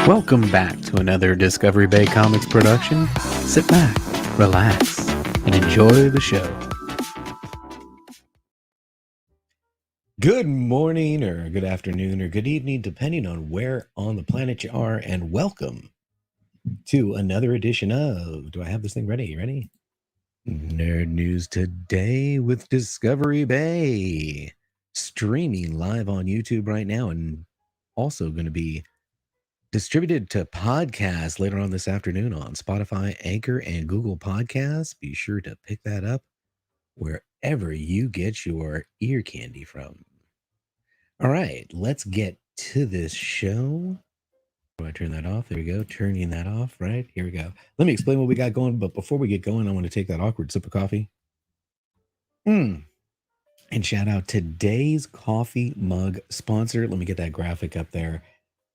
Welcome back to another Discovery Bay Comics production. Sit back, relax, and enjoy the show. Good morning, or good afternoon, or good evening, depending on where on the planet you are, and welcome to another edition of, do I have this thing ready? Ready? Nerd News Today with Discovery Bay. Streaming live on YouTube right now, and also going to be distributed to podcasts later on this afternoon on Spotify, Anchor, and Google Podcasts. Be sure to pick that up wherever you get your ear candy from. All right, let's get to this show. Do I turn that off? There we go. Turning that off, right? Here we go. Let me explain what we got going, but before we get going, I want to take that awkward sip of coffee. And shout out today's coffee mug sponsor. Let me get that graphic up there.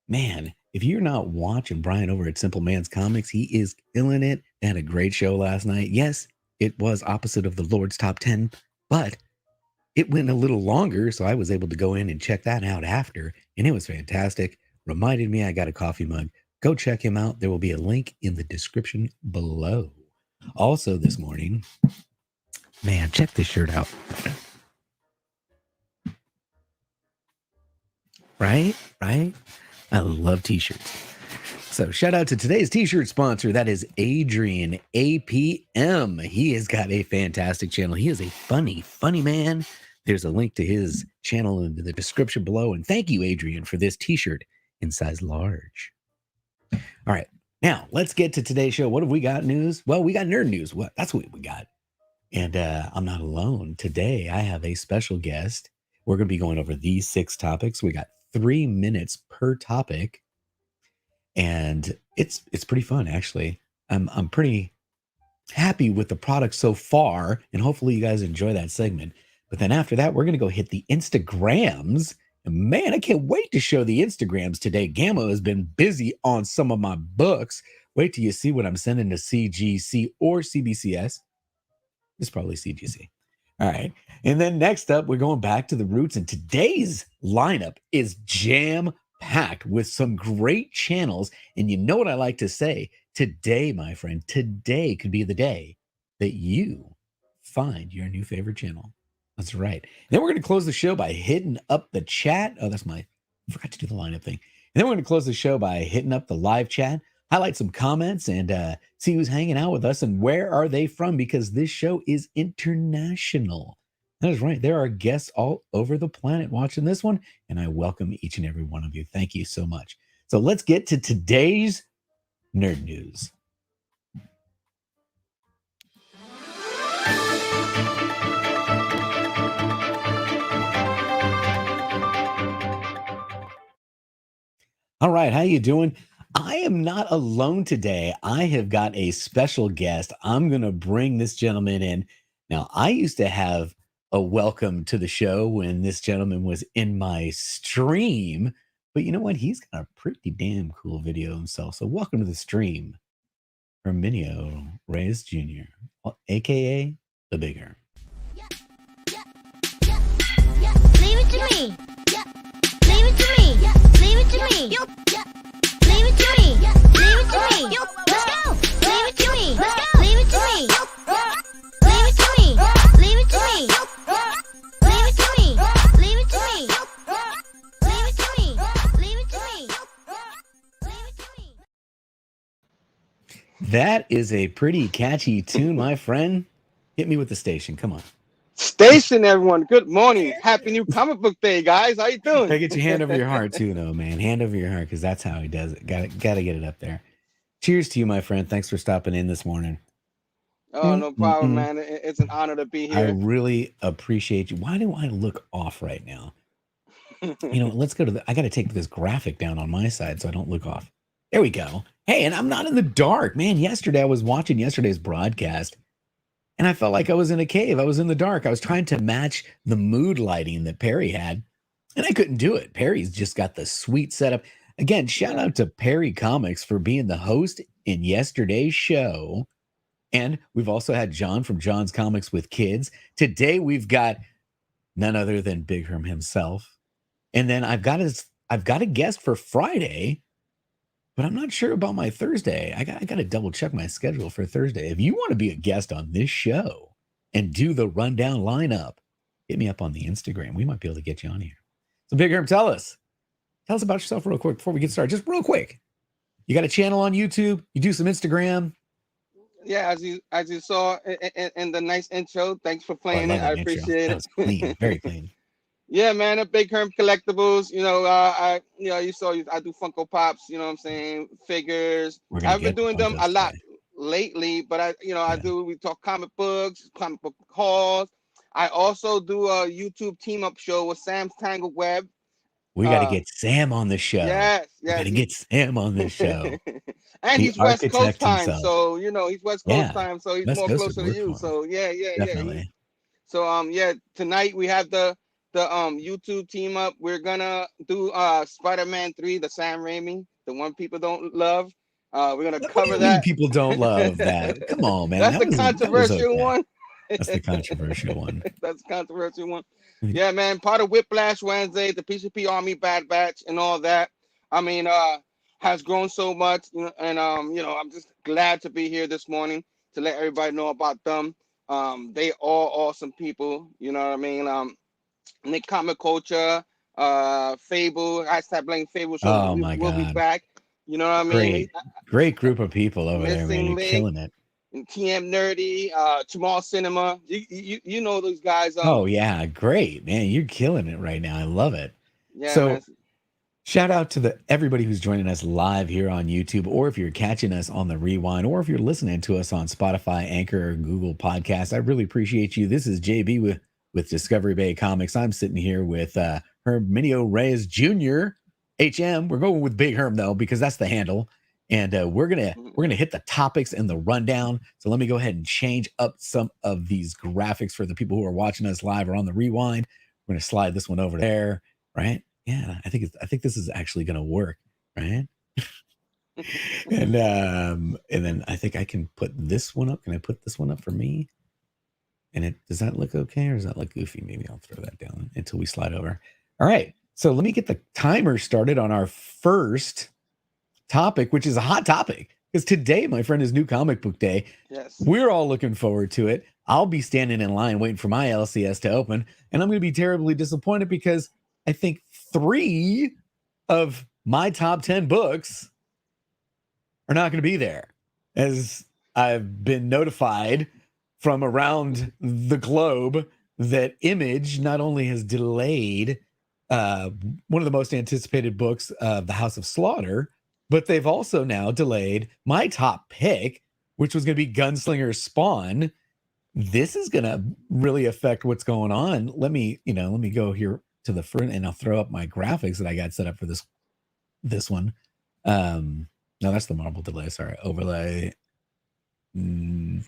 Man, if you're not watching Brian over at Simpleman's Comics, he is killing it. They had a great show last night. Yes, it was opposite of the Lord's Top 10, but it went a little longer, so I was able to go in and check that out after, and it was fantastic. Reminded me I got a coffee mug. Go check him out. There will be a link in the description below. Also this morning, man, check this shirt out. Right? I love t-shirts. So shout out to today's t-shirt sponsor. That is Adrian APM. He has got a fantastic channel. He is a funny man. There's a link to his channel in the description below. And thank you, Adrian, for this t-shirt in size large. All right, now let's get to today's show. What have we got news? Well, we got nerd news. That's what we got. And I'm not alone. Today, I have a special guest. We're going to be going over these 6 topics. We got 3 minutes per topic, and it's pretty fun, actually. I'm pretty happy with the product so far, and hopefully you guys enjoy that segment. But then after that, we're going to go hit the Instagrams. And man, I can't wait to show the Instagrams today. Gamma has been busy on some of my books. Wait till you see what I'm sending to CGC or CBCS. It's probably CGC. All right. And then next up, we're going back to the roots. And today's lineup is jam-packed with some great channels. And you know what I like to say? Today, my friend, today could be the day that you find your new favorite channel. That's right. And then we're going to close the show by hitting up the chat. Oh, I forgot to do the lineup thing. And then we're going to close the show by hitting up the live chat, highlight some comments, and see who's hanging out with us and where are they from, because this show is international. That is right. There are guests all over the planet watching this one, and I welcome each and every one of you. Thank you so much. So let's get to today's nerd news. All right, how you doing? I am not alone today. I have got a special guest. I'm going to bring this gentleman in. Now, I used to have a welcome to the show when this gentleman was in my stream, but you know what? He's got a pretty damn cool video himself. So welcome to the stream, Herminio Reyes Jr., aka The Bigger. Leave it to me. Leave it to me. Leave it to me. Leave it to me. Leave it to me. Let's go. Leave it to me. Let's go. Leave it to me. Leave it to me. Leave it to me. Leave it to me. Leave it to me. Leave it to me. Leave it to me. Leave it to me. That is a pretty catchy tune, my friend. Hit me with the station. Come on. Station, everyone. Good morning. Happy New Comic Book Day, guys. How you doing? Hey, get your hand over your heart too, though, man. Hand over your heart, because that's how he does it. Got to get it up there. Cheers to you, my friend. Thanks for stopping in this morning. Oh, no problem, man. It's an honor to be I here. really appreciate you. Why do I look off right now? You know, let's go to I got to take this graphic down on my side so I don't look off. There we go. Hey, and I'm not in the dark, man. Yesterday I was watching yesterday's broadcast, and I felt like I was in a cave. I was in the dark. I was trying to match the mood lighting that Perry had, and I couldn't do it. Perry's just got the sweet setup. Again, shout out to Perry Comics for being the host in yesterday's show. And we've also had John from John's Comics with Kids. Today we've got none other than Big Herm himself. And then I've got a guest for Friday, but I'm not sure about my Thursday. I got to double check my schedule for Thursday. If you want to be a guest on this show and do the rundown lineup, hit me up on the Instagram. We might be able to get you on here. So Big Herm, tell us about yourself real quick before we get started. Just real quick. You got a channel on YouTube? You do some Instagram? Yeah, as you saw in the nice intro. Thanks for playing it. I appreciate it. That was clean, very clean. Yeah, man, a Big Herm Collectibles. You saw I do Funko Pops. You know what I'm saying? Figures. I've been doing them a lot lately, but we talk comic books, comic book hauls. I also do a YouTube team up show with Sam's Tangled Web. We got to get Sam on the show. Yes. We got to get Sam on this show. And he's West Coast time, so he's West Coast time, so he's West more Coast closer to you. So definitely. So tonight we have the YouTube team up. We're gonna do Spider-Man 3, the Sam Raimi, the one people don't love. We're gonna cover that. People don't love that. Come on, man. That's the controversial one. That's the controversial one. That's the controversial one. Yeah, man. Part of Whiplash Wednesday, the PCP Army Bad Batch, and all that. I mean, has grown so much, and I'm just glad to be here this morning to let everybody know about them. They all awesome people. You know what I mean? Nick Comic Culture, Fable. #blame Fable. So we'll be back. You know what I mean? Great group of people over there, man. You're killing it. And TM Nerdy, Jamal Cinema. You know those guys. Oh yeah, great, man. You're killing it right now. I love it. Yeah. So man. shout out to everybody who's joining us live here on YouTube, or if you're catching us on the rewind, or if you're listening to us on Spotify, Anchor, or Google Podcasts. I really appreciate you. This is JB with Discovery Bay Comics. I'm sitting here with Herm Minio Reyes Jr. HM. We're going with Big Herm though, because that's the handle. And we're gonna hit the topics and the rundown. So let me go ahead and change up some of these graphics for the people who are watching us live or on the rewind. We're gonna slide this one over there, right? Yeah, I think this is actually gonna work, right? and then I think I can put this one up. Can I put this one up for me? And does that look okay, or does that look goofy? Maybe I'll throw that down until we slide over. All right. So let me get the timer started on our first topic, which is a hot topic, because today, my friend, is New Comic Book Day. Yes. We're all looking forward to it. I'll be standing in line waiting for my LCS to open, and I'm going to be terribly disappointed because I think 3 of my top 10 books are not going to be there, as I've been notified from around the globe that Image not only has delayed one of the most anticipated books of the House of Slaughter, but they've also now delayed my top pick, which was going to be Gunslinger Spawn. This is going to really affect what's going on. Let me go here to the front, and I'll throw up my graphics that I got set up for this one. No, that's the Marvel delay. Sorry, overlay. Nerd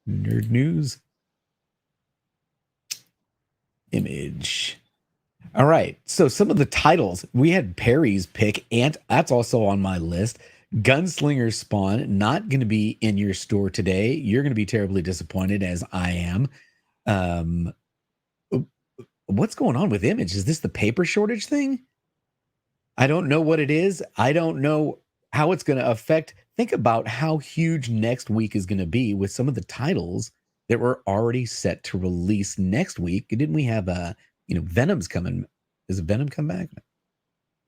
News. Image. All right. So some of the titles, we had Perry's pick, and that's also on my list. Gunslinger Spawn, not going to be in your store today. You're going to be terribly disappointed, as I am. What's going on with Image? Is this the paper shortage thing? I don't know what it is. I don't know how it's going to affect. Think about how huge next week is going to be with some of the titles that were already set to release next week. Didn't we have Venom's coming? Does Venom come back?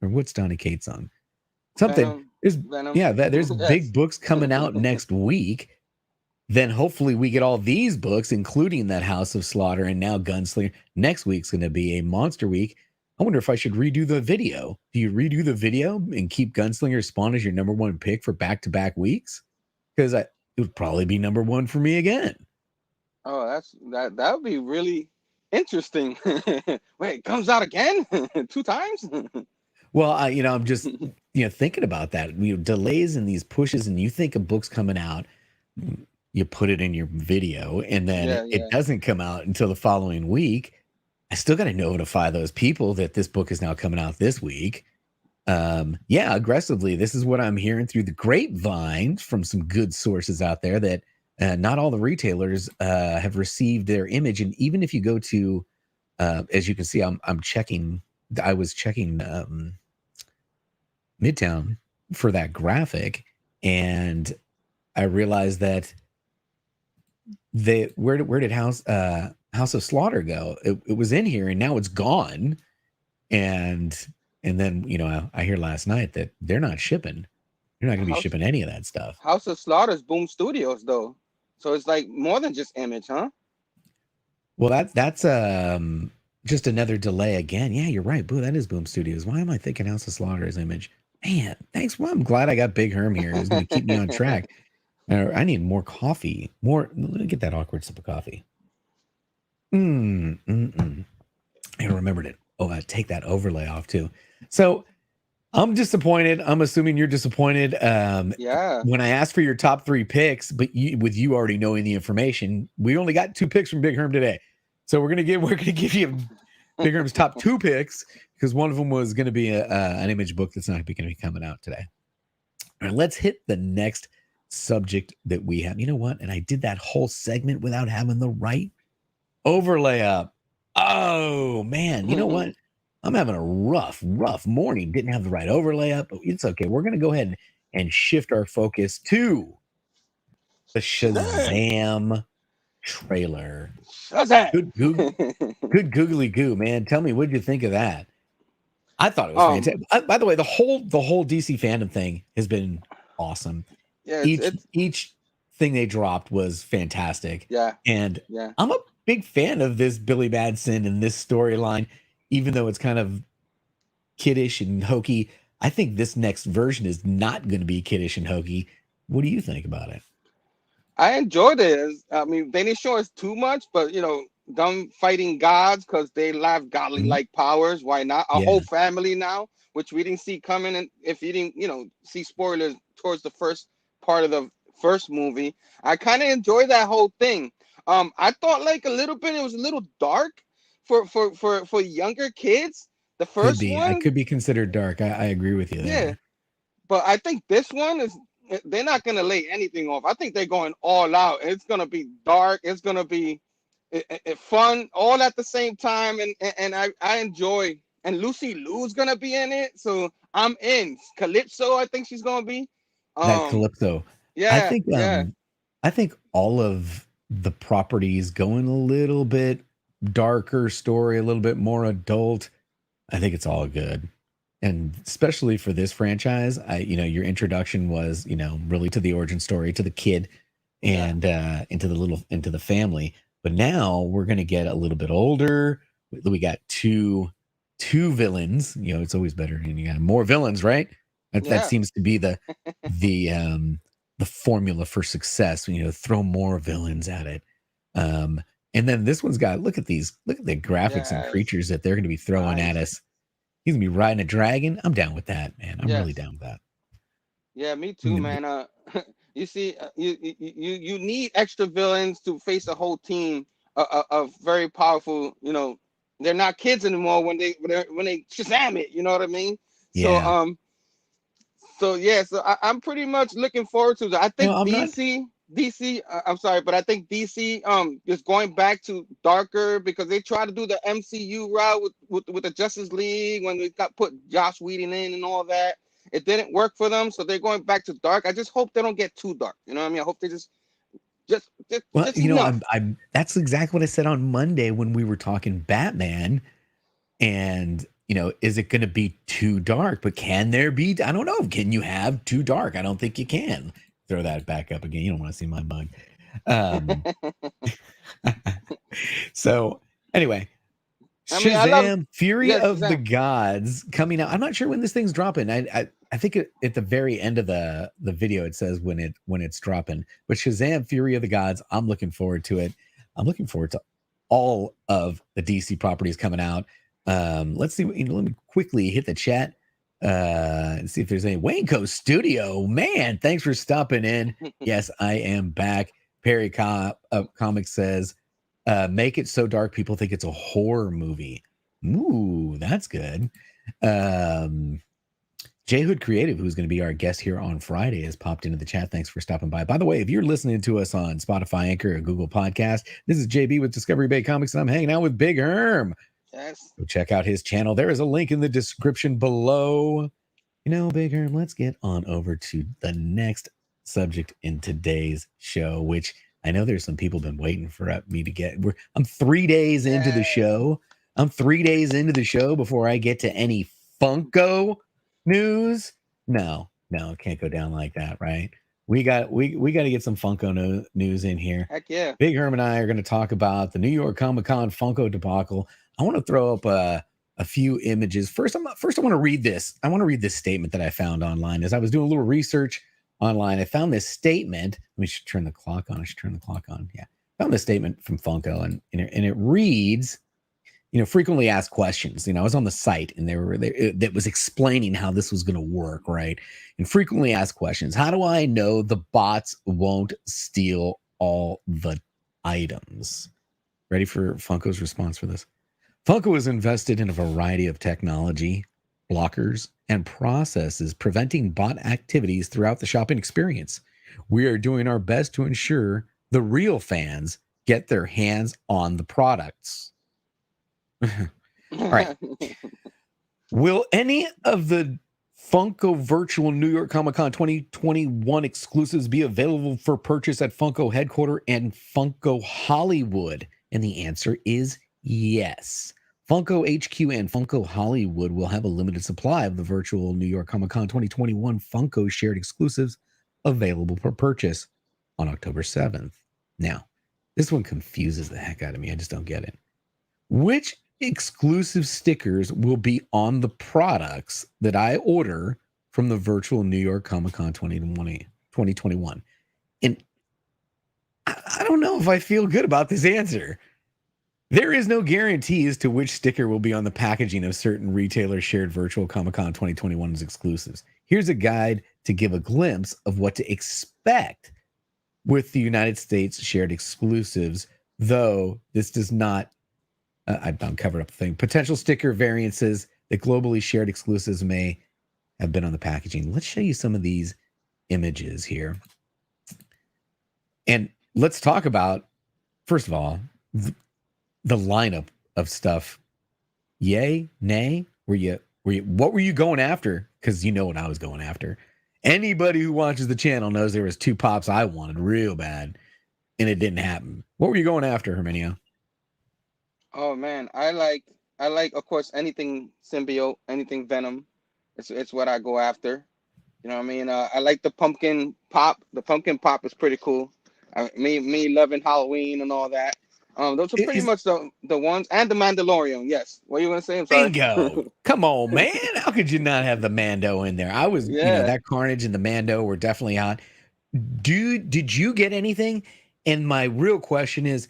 Or what's Donny Cates on? Something. Venom. There's big books coming out next week. Then hopefully we get all these books, including that House of Slaughter and now Gunslinger. Next week's going to be a monster week. I wonder if I should redo the video. Do you redo the video and keep Gunslinger Spawn as your number 1 pick for back-to-back weeks? Because it would probably be number 1 for me again. Oh, that would be really interesting. Wait, it comes out again 2 times? Well, I'm just thinking about that. Delays and these pushes, and you think a book's coming out, you put it in your video, and then it doesn't come out until the following week. I still got to notify those people that this book is now coming out this week. Aggressively. This is what I'm hearing through the grapevine from some good sources out there, that not all the retailers have received their Image. And even if you go to, as you can see, I'm checking. I was checking Midtown for that graphic, and I realized that where did House of Slaughter go? It was in here, and now it's gone. And then I hear last night that they're not shipping. They're not going to be shipping any of that stuff. House of Slaughter's Boom Studios though, so it's like more than just Image, huh? Well, that's just another delay again. Yeah, you're right. Boo, that is Boom Studios. Why am I thinking House of Slaughter's Image? Man, thanks. Well, I'm glad I got Big Herm here. He's going to keep me on track. I need more coffee. Let me get that awkward sip of coffee. I remembered it. Oh, I take that overlay off too. So I'm disappointed. I'm assuming you're disappointed. Yeah. When I asked for your top 3 picks, but with you already knowing the information, we only got 2 picks from Big Herm today. So we're gonna give you Big Herm's top 2 picks, because one of them was going to be an Image book that's not going to be coming out today. All right, let's hit the next subject that we have. You know what? And I did that whole segment without having the right overlay up. Oh man, you know what? I'm having a rough morning. Didn't have the right overlay up. It's okay. We're going to go ahead and shift our focus to the Shazam trailer. Shazam. Good googly goo, man. Tell me, what did you think of that? I thought it was fantastic. By the way, the whole DC fandom thing has been awesome. Yeah, each thing they dropped was fantastic. Yeah. And yeah. I'm a big fan of this Billy Batson and this storyline, even though it's kind of kiddish and hokey. I think this next version is not going to be kiddish and hokey. What do you think about it? I enjoyed it. I mean, they didn't show us too much, but them fighting gods because they have godly like powers. Why not? A whole family now, which we didn't see coming. And if you didn't, see spoilers towards the first part of the first movie, I kind of enjoyed that whole thing. I thought like a little bit, it was a little dark for younger kids. The first one, it could be considered dark. I agree with you there. Yeah, but I think this one they're not going to lay anything off. I think they're going all out. It's going to be dark. It's going to be fun all at the same time. And I enjoy. And Lucy Liu's going to be in it. So I'm in. Calypso, I think she's going to be. That Calypso. Yeah. I think all of the properties going a little bit darker story, a little bit more adult. I think it's all good. And especially for this franchise, your introduction was, really to the origin story, to the kid and into the family. But now we're going to get a little bit older. We got two villains. It's always better when you got more villains, right? That seems to be the formula for success. Throw more villains at it. And then this one's got, look at the graphics and creatures that they're going to be throwing at us. He's gonna be riding a dragon. I'm down with that, man. I'm really down with that. Yeah, me too, man. You see, you need extra villains to face a whole team of very powerful. They're not kids anymore when they Shazam it. You know what I mean? Yeah. So I'm pretty much looking forward to that. I think DC, I'm sorry, but I think DC is going back to darker because they try to do the MCU route with the Justice League when we put Joss Whedon in and all that. It didn't work for them, so they're going back to dark. I just hope they don't get too dark. You know what I mean? I hope they just I'm that's exactly what I said on Monday when we were talking Batman, and is it going to be too dark? But can there be? I don't know. Can you have too dark? I don't think you can. Throw that back up again. You don't want to see my bug. So anyway, Shazam, Fury of the Gods coming out. I'm not sure when this thing's dropping. I think at the very end of the video it says when it's dropping. But Shazam, Fury of the Gods, I'm looking forward to it. I'm looking forward to all of the DC properties coming out. Let's see. Let me quickly hit the chat. And see if there's any. Waco Studio, man, thanks for stopping in. Yes, I am back. Perry Comics says, make it so dark people think it's a horror movie. Ooh, that's good. J Hood Creative, who's going to be our guest here on Friday, has popped into the chat. Thanks for stopping by. By the way, if you're listening to us on Spotify, Anchor, or Google Podcast, this is JB with Discovery Bay Comics, and I'm hanging out with Big Herm. Yes. Go check out his channel. There is a link in the description below. You know, Big Herm, let's get on over to the next subject in today's show, which I know there's some people been waiting for me to get. I'm 3 days into the show. I'm 3 days into the show before I get to any Funko news. No, it can't go down like that, right? We got to get some Funko news in here. Heck yeah. Big Herm and I are going to talk about the New York Comic Con Funko debacle. I want to throw up a few images. First, I want to read this. I want to read this statement that I found online. As I was doing a little research online, I found this statement. Let me turn the clock on. I should turn the clock on. Yeah. I found this statement from Funko, and it reads, frequently asked questions. I was on the site, and that was explaining how this was going to work, right? And frequently asked questions. How do I know the bots won't steal all the items? Ready for Funko's response for this? Funko is invested in a variety of technology, blockers, and processes preventing bot activities throughout the shopping experience. We are doing our best to ensure the real fans get their hands on the products. All right. Will any of the Funko Virtual New York Comic Con 2021 exclusives be available for purchase at Funko Headquarters and Funko Hollywood? And the answer is yes. Funko HQ and Funko Hollywood will have a limited supply of the virtual New York Comic Con 2021 Funko shared exclusives available for purchase on October 7th. Now, this one confuses the heck out of me. I just don't get it. Which exclusive stickers will be on the products that I order from the virtual New York Comic Con 2021? And I don't know if I feel good about this answer. There is no guarantee as to which sticker will be on the packaging of certain retailer shared virtual Comic-Con 2021's exclusives. Here's a guide to give a glimpse of what to expect with the United States shared exclusives, though this does not, I've covered up the thing, potential sticker variances that globally shared exclusives may have been on the packaging. Let's show you some of these images here. And let's talk about, first of all, the lineup of stuff. Yay, nay? What were you going after? Because you know what I was going after. Anybody who watches the channel knows there was 2 pops I wanted real bad, and it didn't happen. What were you going after, Herminio? Oh man, I like of course anything symbiote, anything Venom. It's what I go after. You know what I mean? I like the pumpkin pop. The pumpkin pop is pretty cool. Me loving Halloween and all that. Those are pretty much the ones, and the Mandalorian. Yes. What are you gonna say? I'm sorry. Bingo! Come on, man. How could you not have the Mando in there? I was, that Carnage and the Mando were definitely hot. Did you get anything? And my real question is,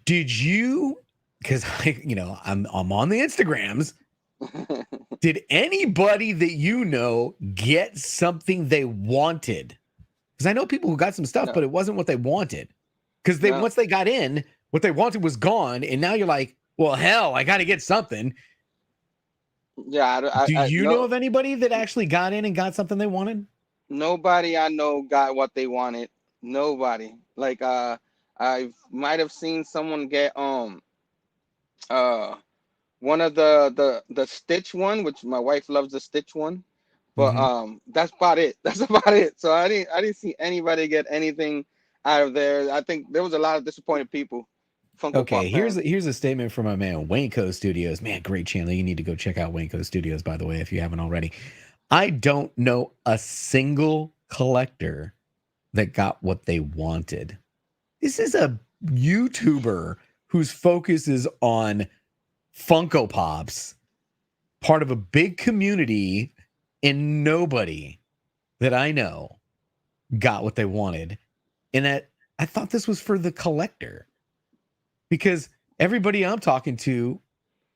did you? Because I'm on the Instagrams. Did anybody that you know get something they wanted? Because I know people who got some stuff, but it wasn't what they wanted. Because once they got in, what they wanted was gone, and now you're like, well, hell, I got to get something. Yeah. Do you know of anybody that actually got in and got something they wanted? Nobody I know got what they wanted. Nobody. Like I might have seen someone get one of the Stitch one, which my wife loves the Stitch one, but that's about it. That's about it. So I didn't see anybody get anything out of there. I think there was a lot of disappointed people. Okay, here's a statement from my man Wainco Studios. Man, great channel. You need to go check out Wainco Studios, by the way, if you haven't already. I don't know a single collector that got what they wanted. This is a YouTuber whose focus is on Funko Pops, part of a big community, and nobody that I know got what they wanted. And that I thought this was for the collector, because everybody I'm talking to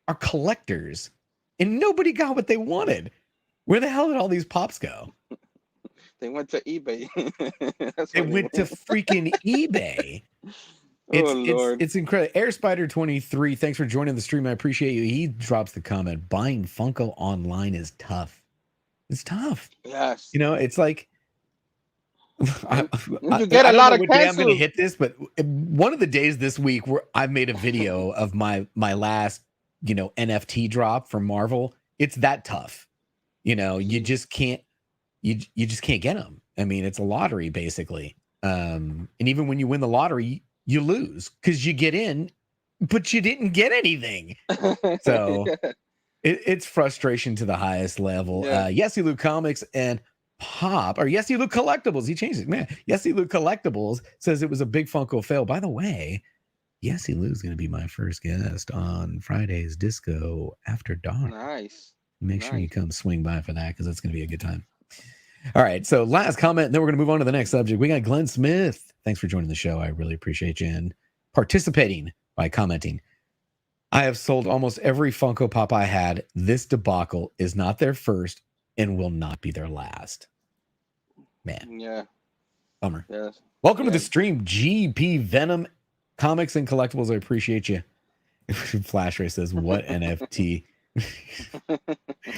are collectors and nobody got what they wanted. Where the hell did all these pops go? They went to eBay. They went to freaking eBay. It's incredible. Air Spider 23, thanks for joining the stream. I appreciate you. He drops the comment, buying Funko online is tough. It's tough. Yes. It's like, you get a lot of cancels. I'm going to hit this, but one of the days this week where I made a video of my last, NFT drop from Marvel. It's that tough. you just can't you just can't get them. I mean, it's a lottery basically. And even when you win the lottery, you lose because you get in, but you didn't get anything. So it's frustration to the highest level. Yeah. Yesy Luke Comics and Pop, or Yesy Luke Collectibles, he changed it, man. Yesy Luke Collectibles says it was a big Funko fail. By the way, Yesy Luke's going to be my first guest on Friday's Disco After Dark. Nice. Make sure you come swing by for that because it's going to be a good time. All right, so last comment, and then we're going to move on to the next subject. We got Glenn Smith. Thanks for joining the show. I really appreciate you and participating by commenting. I have sold almost every Funko Pop I had. This debacle is not their first and will not be their last. Man. Yeah. Bummer. Yes. Welcome to the stream, GP Venom Comics and Collectibles. I appreciate you. Flash Ray says, what NFT?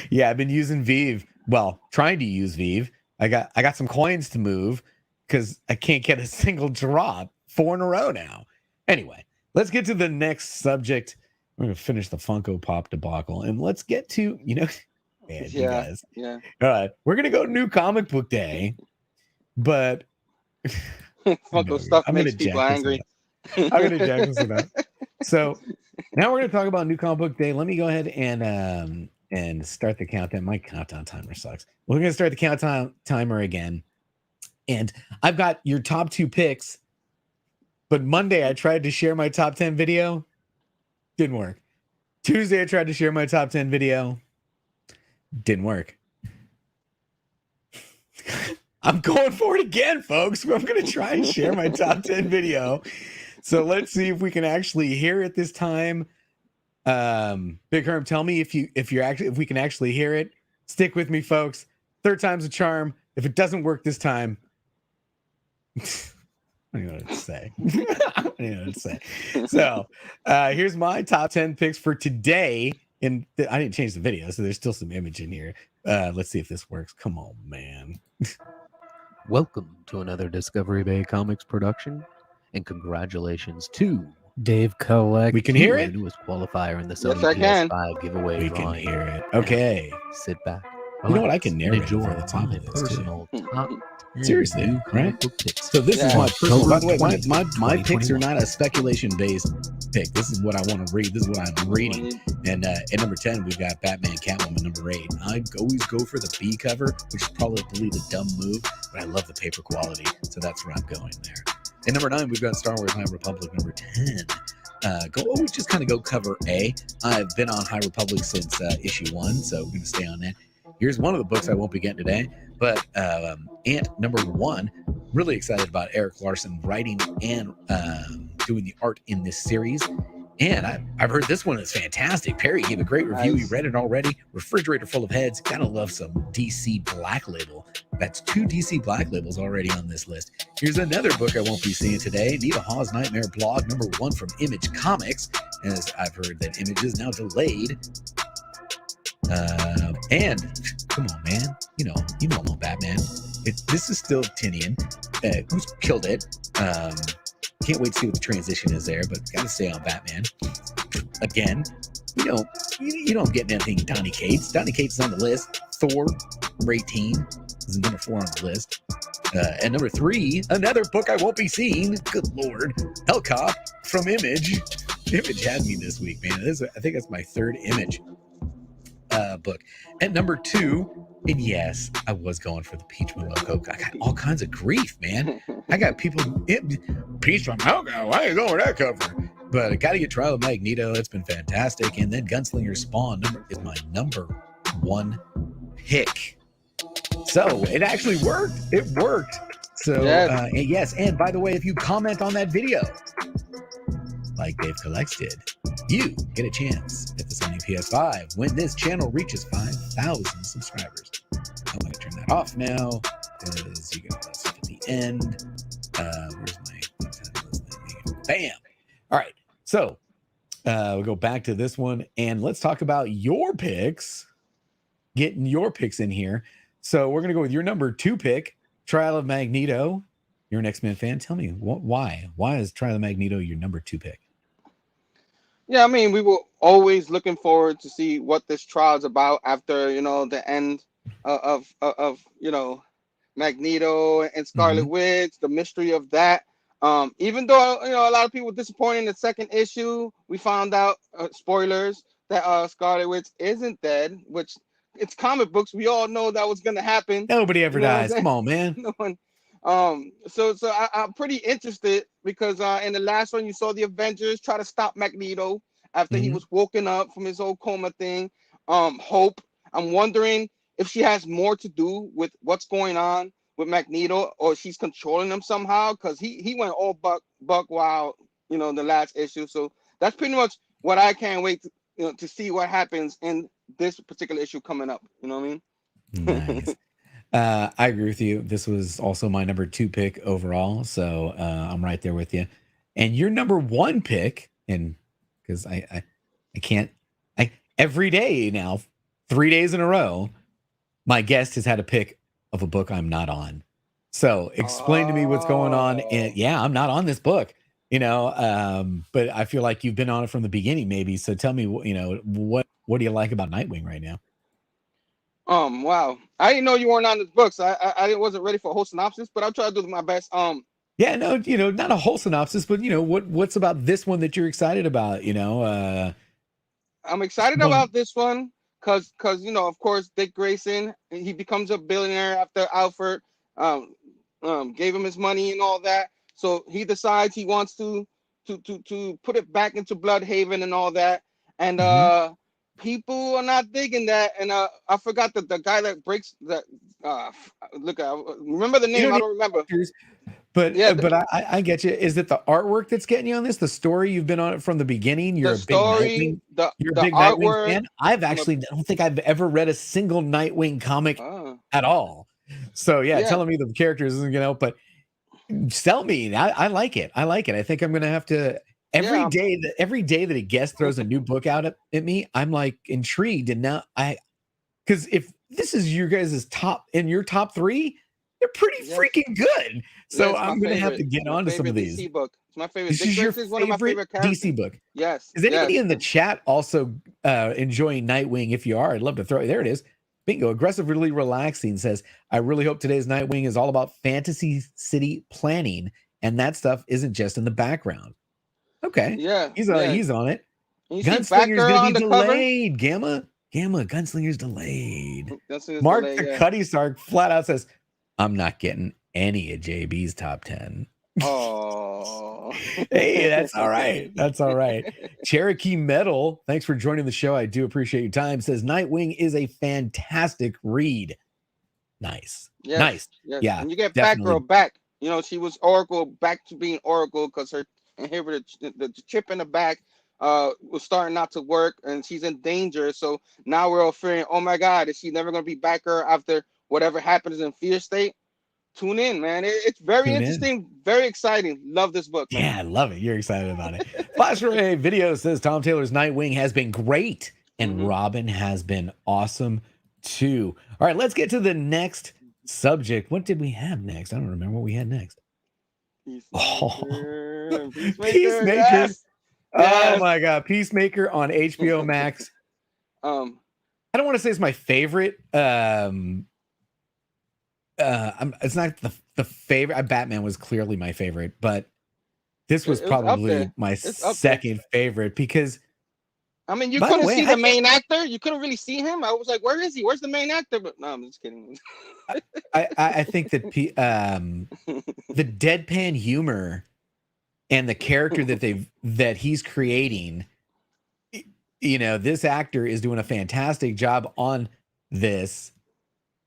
Yeah, I've been using Vive. Well, trying to use Vive. I got some coins to move because I can't get a single drop 4 in a row now. Anyway, let's get to the next subject. We're going to finish the Funko Pop debacle. And let's get to, man, you guys. Yeah. All right. We're going to go New Comic Book Day. But Funko stuff makes people angry. I'm going to jack this up. So now we're going to talk about New Comic Book Day. Let me go ahead and start the countdown. My countdown timer sucks. We're going to start the countdown timer again. And I've got your top 2 picks. But Monday, I tried to share my top 10 video. Didn't work. Tuesday, I tried to share my top 10 video. Didn't work. I'm going for it again, folks. I'm going to try and share my top 10 video. So let's see if we can actually hear it this time. Big Herm, tell me if we can actually hear it. Stick with me, folks. 3rd time's a charm. If it doesn't work this time, I don't know what to say. I don't know what to say. So here's my top 10 picks for today. And I didn't change the video, so there's still some image in here. Let's see if this works. Come on, man. Welcome to another Discovery Bay Comics production, and congratulations to Dave Collect. We can hear it. Newest qualifier in the Sony PS5 giveaway. We can hear it. Okay, sit back. You know what? I can narrate for the top of this personal top. Seriously, right? So this is my personal. By the way, my picks are not a speculation-based pick. This is what I want to read. This is what I'm reading. And at number 10, we've got Batman, Catwoman. Number 8, I always go for the B cover, which is probably the dumb move, but I love the paper quality, so that's where I'm going there. And number 9, we've got Star Wars High Republic. Number 10, always just kind of go cover A. I've been on High Republic since issue 1, so we're going to stay on that. Here's one of the books I won't be getting today, but Ant number 1, really excited about Eric Larson writing and doing the art in this series. And I've heard this one is fantastic. Perry gave a great review. He read it already. Refrigerator Full of Heads. Gotta love some DC Black Label. That's 2 DC Black Labels already on this list. Here's another book I won't be seeing today. Nita Hawes' Nightmare Blog, number 1 from Image Comics. As I've heard that Image is now delayed. And come on, man, you know I'm on Batman. This is still Tinian, who's killed it. Can't wait to see what the transition is there, but gotta stay on Batman. Again, you don't get anything Donny Cates. Donny Cates is on the list. Thor, number 18, is number 4 on the list. And number 3, another book I won't be seeing. Good Lord, Hellcop from Image. Image had me this week, man. I think that's my 3rd Image book. At number 2, and yes, I was going for the Peach Momoko. I got all kinds of grief, man. I got people, Peach Momoko, why are you going with that cover? But I got to get Trial of Magneto. It's been fantastic. And then Gunslinger Spawn is my number 1 pick. So it actually worked. It worked. So yes. And by the way, if you comment on that video, like Dave Collects did, you get a chance at the Sony PS5 when this channel reaches 5,000 subscribers. I'm going to turn that off now because you guys at the end. Where's my bam? All right. So we'll go back to this one and let's talk about your picks. Getting your picks in here. So we're going to go with your number 2 pick, Trial of Magneto. You're an X-Men fan. Tell me why? Why is Trial of Magneto your number 2 pick? Yeah, I mean, we were always looking forward to see what this trial is about after, the end of Magneto and Scarlet Mhm. Witch, the mystery of that. Even though a lot of people were disappointed in the second issue, we found out spoilers that Scarlet Witch isn't dead, which it's comic books. We all know that was gonna happen. Nobody ever You know what I'm dies. saying? Come on, man. No one. I'm pretty interested because in the last one you saw the Avengers try to stop Magneto after he Mhm. was woken up from his old coma thing. Hope. I'm wondering if she has more to do with what's going on with Magneto, or she's controlling him somehow, because he went all buck wild, in the last issue. So that's pretty much what I can't wait to see what happens in this particular issue coming up. You know what I mean? Nice. I agree with you. This was also my number 2 pick overall, so I'm right there with you. And your number 1 pick, and because I can't, I every day now, 3 days in a row, my guest has had a pick of a book I'm not on. So explain to me what's going on. And Oh. yeah, I'm not on this book, but I feel like you've been on it from the beginning, maybe. So tell me, what do you like about Nightwing right now? Wow. I didn't know you weren't on this book, so I wasn't ready for a whole synopsis, but I'll try to do my best. Yeah, no, not a whole synopsis, but what's about this one that you're excited about? I'm excited Well, about this one because of course, Dick Grayson, he becomes a billionaire after Alfred um, gave him his money and all that. So he decides he wants to put it back into Bloodhaven and all that. And mhm. people are not digging that. And I forgot the guy that breaks that. Look, I remember the You name. don't I need don't remember. characters, Yeah, but I get you. Is it the artwork that's getting you on this? The story, you've been on it from the beginning. the story, You're a the big Nightwing artwork. fan. I I'm a don't think I've ever read a single Nightwing comic uh, at all. So yeah, yeah. telling me the characters isn't gonna help, but sell me. I like it. I like it. I think I'm gonna have to Yeah, every day that a guest throws a new book out at me, I'm like intrigued. And now because if this is your guys' your top 3, they're pretty yes. freaking good. Yeah, So it's my I'm gonna have favorite. to get It's my on to some of favorite these. DC book. It's my favorite. This Dick is your Grayson is one of my favorite favorite DC characters. book. Yes, Is anybody yes. in the chat also enjoying Nightwing? If you are, I'd love to throw it. There it is. Bingo. Aggressively relaxing says, I really hope today's Nightwing is all about fantasy city planning, and that stuff isn't just in the background. Okay. Yeah, He's yeah. he's on it. And you see Gunslinger's Batgirl gonna be on the cover. delayed. Gamma, Gunslinger's delayed. That's his Mark delay. the Yeah. Cuddy Sark flat out says, I'm not getting any of JB's top 10. Oh. Hey, that's all right. That's all right. Cherokee Metal, thanks for joining the show. I do appreciate your time. Says Nightwing is a fantastic read. Nice. Yes, Nice. yes. Yeah, And you get definitely. Batgirl back. She was Oracle back to being Oracle because her inhibitor, the chip in the back, was starting not to work, and she's in danger. So now we're all fearing, oh my God, is she never going to be Batgirl after whatever happens in Fear State? Tune in, man. It's very Tune in. interesting, very exciting. Love this book, man. Yeah, I love it. You're excited about it. Flash Ray Video says Tom Taylor's Nightwing has been great and Robin has been awesome too. All right, let's get to the next subject. What did we have next? I don't remember what we had next. Peacemaker. Peacemaker. Yes. Oh Yes. my God. Peacemaker on HBO Max. I don't want to say it's my favorite. It's not the favorite. Batman was clearly my favorite, but this was It was up probably there. my It's up there. second favorit because, I mean, you by the couldn't way, see the main actor. You couldn't really see him. I was like, where is he? Where's the main actor? But no, I'm just kidding. I think that the deadpan humor and the character that he's creating, this actor is doing a fantastic job on this.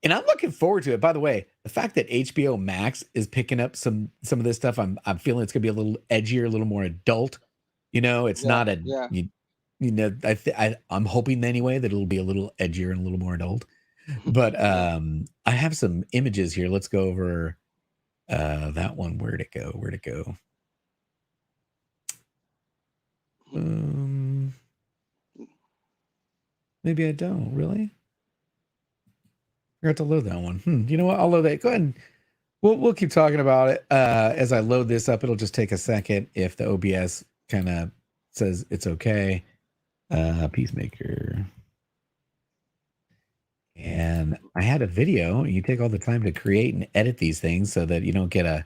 And I'm looking forward to it. By the way, the fact that HBO Max is picking up some of this stuff, I'm feeling it's gonna be a little edgier, a little more adult. It's not a I'm hoping anyway that it'll be a little edgier and a little more adult. But I have some images here. Let's go over that one. Where'd it go? Maybe I don't really. I got to load that one. You know what? I'll load that. Go ahead. We'll keep talking about it as I load this up. It'll just take a second if the OBS kind of says it's okay. Peacemaker. And I had a video. You take all the time to create and edit these things so that you don't get a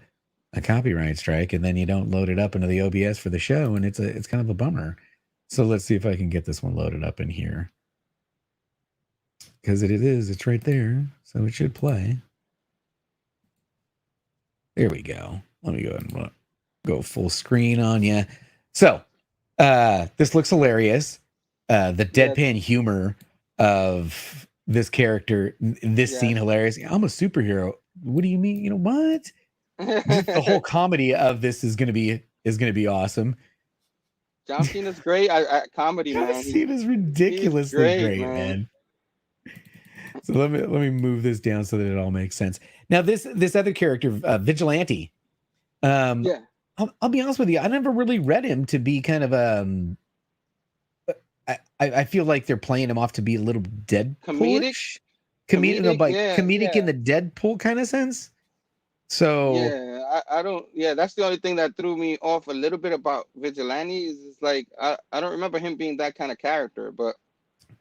copyright strike, and then you don't load it up into the OBS for the show, and it's kind of a bummer. So let's see if I can get this one loaded up in here, because it's right there, so it should play. There we go. Let me go ahead and go full screen on you. So this looks hilarious. The deadpan humor of this character, this scene, hilarious. I'm a superhero. What do you mean? You know what? Just the whole comedy of this is gonna be awesome. John Cena's great at comedy, man. John Cena's ridiculously great, man. So let me move this down so that it all makes sense. Now this other character, Vigilante. I'll be honest with you. I never really read him to be kind of I feel like they're playing him off to be a little Deadpool-ish. Comedic in the Deadpool kind of sense. So I don't. Yeah, that's the only thing that threw me off a little bit about Vigilante. Is like I don't remember him being that kind of character, but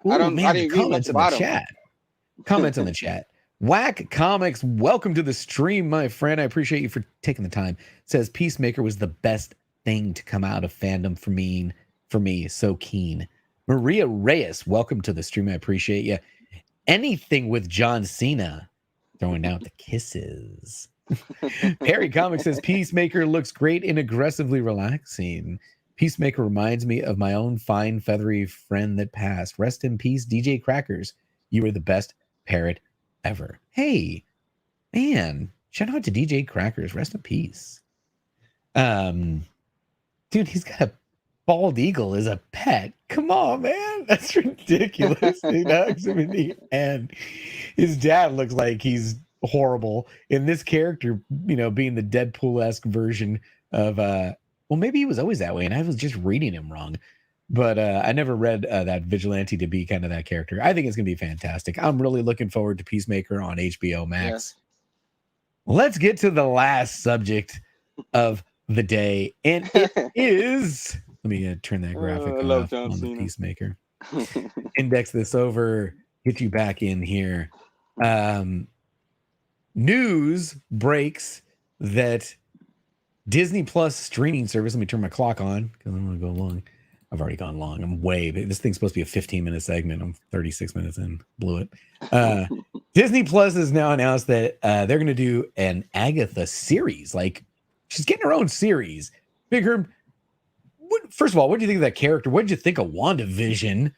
I didn't read much about him. Comments in the chat. Whack Comics, welcome to the stream, my friend. I appreciate you for taking the time. It says Peacemaker was the best thing to come out of fandom for me. So keen. Maria Reyes, welcome to the stream. I appreciate you. Anything with John Cena, throwing out the kisses. Perry Comics says Peacemaker looks great and aggressively relaxing. Peacemaker reminds me of my own fine feathery friend that passed. Rest in peace, DJ Crackers. You were the best parrot ever. Hey, man, shout out to DJ Crackers. Rest in peace. Dude, he's got a bald eagle as a pet. Come on, man. That's ridiculous. He hugs him in the end. His dad looks like he's horrible. And this character, being the Deadpool-esque version of well, maybe he was always that way, and I was just reading him wrong. But I never read that Vigilante to be kind of that character. I think it's going to be fantastic. I'm really looking forward to Peacemaker on HBO Max. Yes. Let's get to the last subject of the day. And it is... Let me turn that graphic off on the Peacemaker. Index this over. Get you back in here. News breaks that Disney Plus streaming service... Let me turn my clock on because I'm going to go long. I've already gone long. I'm way. This thing's supposed to be a 15-minute segment. I'm 36 minutes in. Blew it. Disney Plus has now announced that they're going to do an Agatha series. Like, she's getting her own series. Big Herm, first of all, what do you think of that character? What did you think of WandaVision?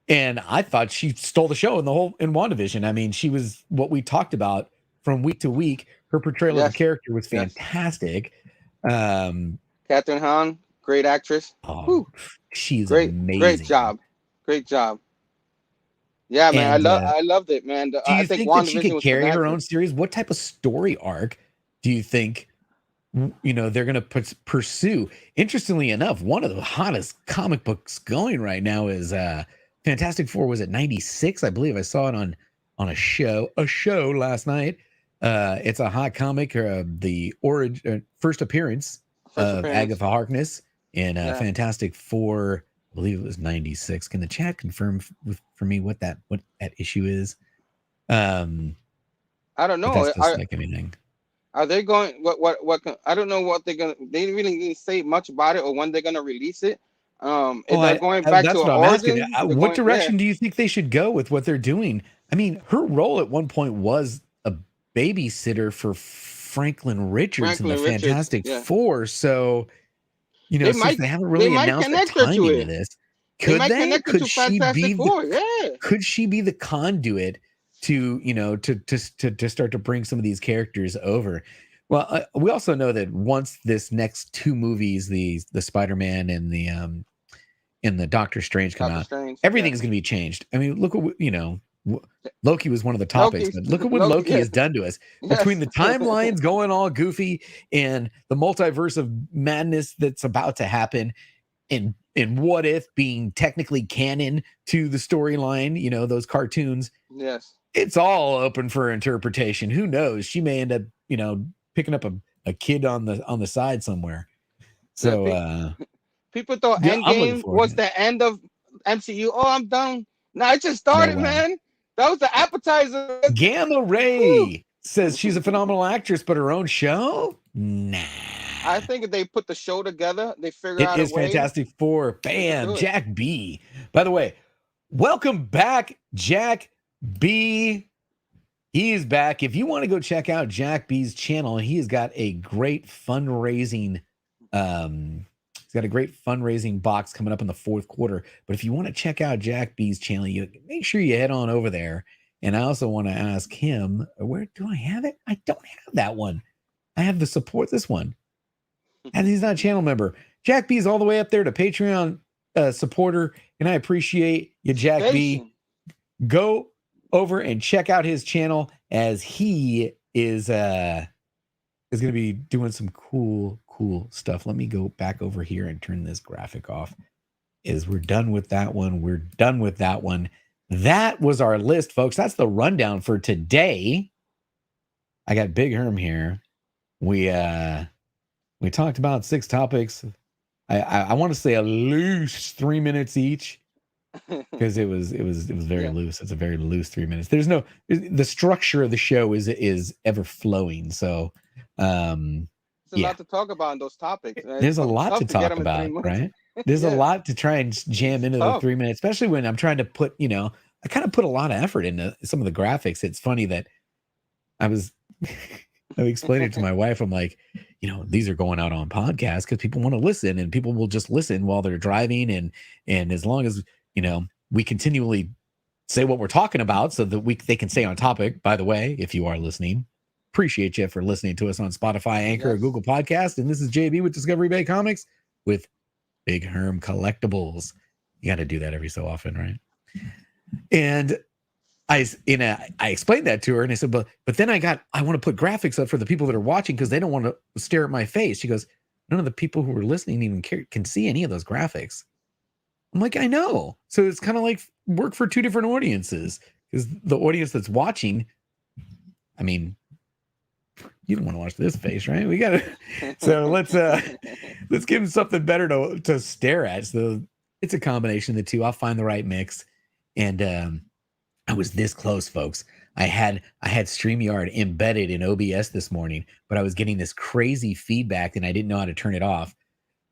And I thought she stole the show in WandaVision. I mean, she was what we talked about from week to week. Her portrayal of the character was fantastic. Catherine Hahn. Great actress. Oh, she's great, amazing. Great job. Yeah, man, I loved it, man. Do you think that she could carry her own series? What type of story arc do you think they're going to pursue? Interestingly enough, one of the hottest comic books going right now is Fantastic Four. Was it 96? I believe I saw it on a show last night. It's a hot comic. The first appearance of Agatha Harkness. In Fantastic Four, I believe it was 96. Can the chat confirm for me what that issue is? I don't know. Like anything. Are they going? What? I don't know what they're gonna. They didn't really say much about it or when they're gonna release it. If they're going back to origin, what direction do you think they should go with what they're doing? I mean, her role at one point was a babysitter for Franklin Richards in the Fantastic Four, so. Since they haven't really announced the timing of this, could they? Could she be the conduit to to start to bring some of these characters over? Well, we also know that once this next two movies, the Spider-Man and the Doctor Strange come out, everything is going to be changed. I mean, look what Loki was one of the topics, but look at what Loki has done to us. Between the timelines going all goofy and the multiverse of madness that's about to happen, and What If being technically canon to the storyline, those cartoons. Yes. It's all open for interpretation. Who knows? She may end up, picking up a kid on the side somewhere. So people thought Endgame was the end of MCU. Oh, I'm done. No, it just started, man. That was the appetizer. Gamma Ray says she's a phenomenal actress, but her own show? Nah. I think if they put the show together, they figure It out a is way. Fantastic Four. Bam. Jack B. By the way, welcome back, Jack B. He is back. If you want to go check out Jack B's channel, he has got a great fundraising. He's got a great fundraising box coming up in the fourth quarter. But if you want to check out Jack B's channel, you make sure you head on over there. And I also want to ask him, where do I have it? I don't have that one. I have the support this one. And he's not a channel member. Jack B's all the way up there to Patreon supporter, and I appreciate you, Jack B. Go over and check out his channel, as he is going to be doing some cool stuff. Let me go back over here and turn this graphic off. We're done with that one. We're done with that one. That was our list, folks. That's the rundown for today. I got Big Herm here. We talked about 6 topics. I want to say a loose 3 minutes each, because it was very loose. It's a very loose 3 minutes. The structure of the show is ever flowing. So there's a lot to talk about in those topics. There's a lot to talk about, right? There's a lot to try and jam into the 3 minutes, especially when I'm trying to put, I kind of put a lot of effort into some of the graphics. It's funny that I explained it to my wife. I'm like, these are going out on podcasts because people want to listen, and people will just listen while they're driving. And as long as, we continually say what we're talking about so that they can stay on topic. By the way, if you are listening, appreciate you for listening to us on Spotify, Anchor, or Google Podcast. And this is JB with Discovery Bay Comics with Big Herm Collectibles. You got to do that every so often, right? And I explained that to her, and I said, but then I want to put graphics up for the people that are watching because they don't want to stare at my face. She goes, none of the people who are listening even can see any of those graphics. I'm like, I know. So it's kind of like work for 2 different audiences, because the audience that's watching, I mean, you don't want to watch this face, right? We got to. So let's give them something better to stare at. So it's a combination of the two. I'll find the right mix. And I was this close, folks. I had StreamYard embedded in OBS this morning, but I was getting this crazy feedback and I didn't know how to turn it off.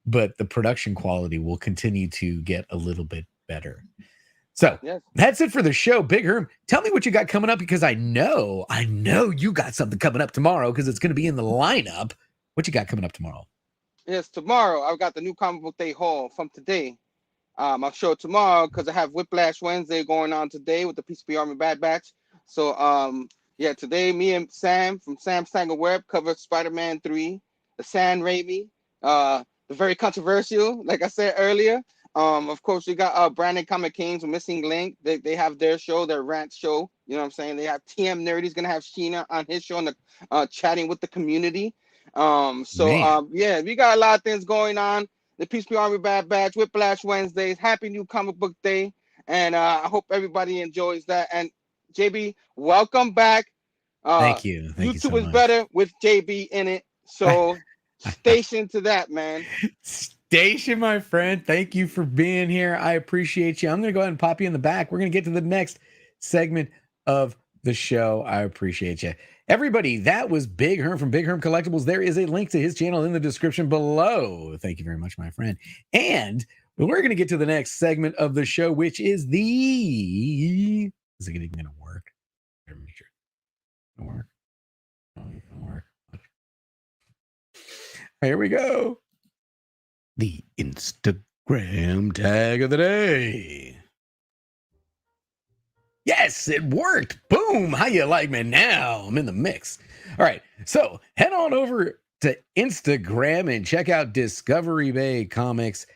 But the production quality will continue to get a little bit better. So that's it for the show. Big Herm, tell me what you got coming up, because I know you got something coming up tomorrow, because it's going to be in the lineup. What you got coming up tomorrow? Yes, tomorrow I've got the new Comic Book Day haul from today. I'll show it tomorrow because I have Whiplash Wednesday going on today with the PCP Army Bad Batch. So today me and Sam from Sam's Tangled Web covered Spider-Man 3, the Sam Raimi, the very controversial, like I said earlier. Of course, we got Brandon Comic Kings with Missing Link. They have their show, their rant show. You know what I'm saying? They have TM Nerdy's gonna have Sheena on his show, and the chatting with the community. We got a lot of things going on. The PCP Army Bad Batch, Whiplash Wednesdays, Happy New Comic Book Day, and I hope everybody enjoys that. And JB, welcome back. Thank you. YouTube is better with JB in it, so station to that, man. Station, my friend. Thank you for being here. I appreciate you. I'm going to go ahead and pop you in the back. We're going to get to the next segment of the show. I appreciate you. Everybody, that was Big Herm from Big Herm Collectibles. There is a link to his channel in the description below. Thank you very much, my friend. And we're going to get to the next segment of the show, which is is it going to work? Work. Here we go. The Instagram tag of the day. Yes, it worked. Boom. How you like me now? I'm in the mix. All right. So head on over to Instagram and check out Discovery Bay Comics.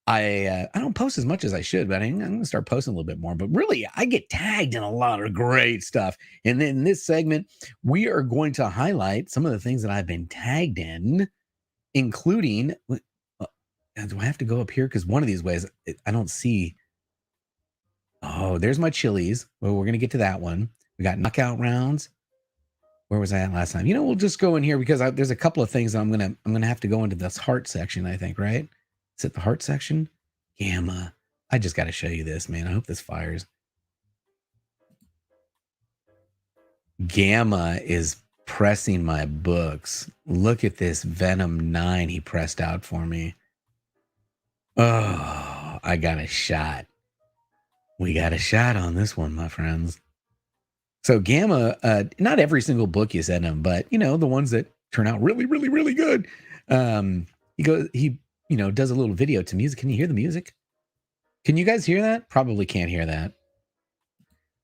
I don't post as much as I should, but I'm going to start posting a little bit more. But really, I get tagged in a lot of great stuff. And then in this segment, we are going to highlight some of the things that I've been tagged in, including, do I have to go up here? Because one of these ways, I don't see. Oh, there's my chilies. Well, we're going to get to that one. We got knockout rounds. Where was I at last time? We'll just go in here because there's a couple of things I'm going to have to go into this heart section, I think, right? Is it the heart section? Gamma. I just got to show you this, man. I hope this fires. Gamma is pressing my books. Look at this Venom 9 he pressed out for me. Oh, I got a shot. We got a shot on this one, my friends. So Gamma, not every single book you send him, but you know, the ones that turn out really, really, really good. He does a little video to music. Can you hear the music? Can you guys hear that? Probably can't hear that.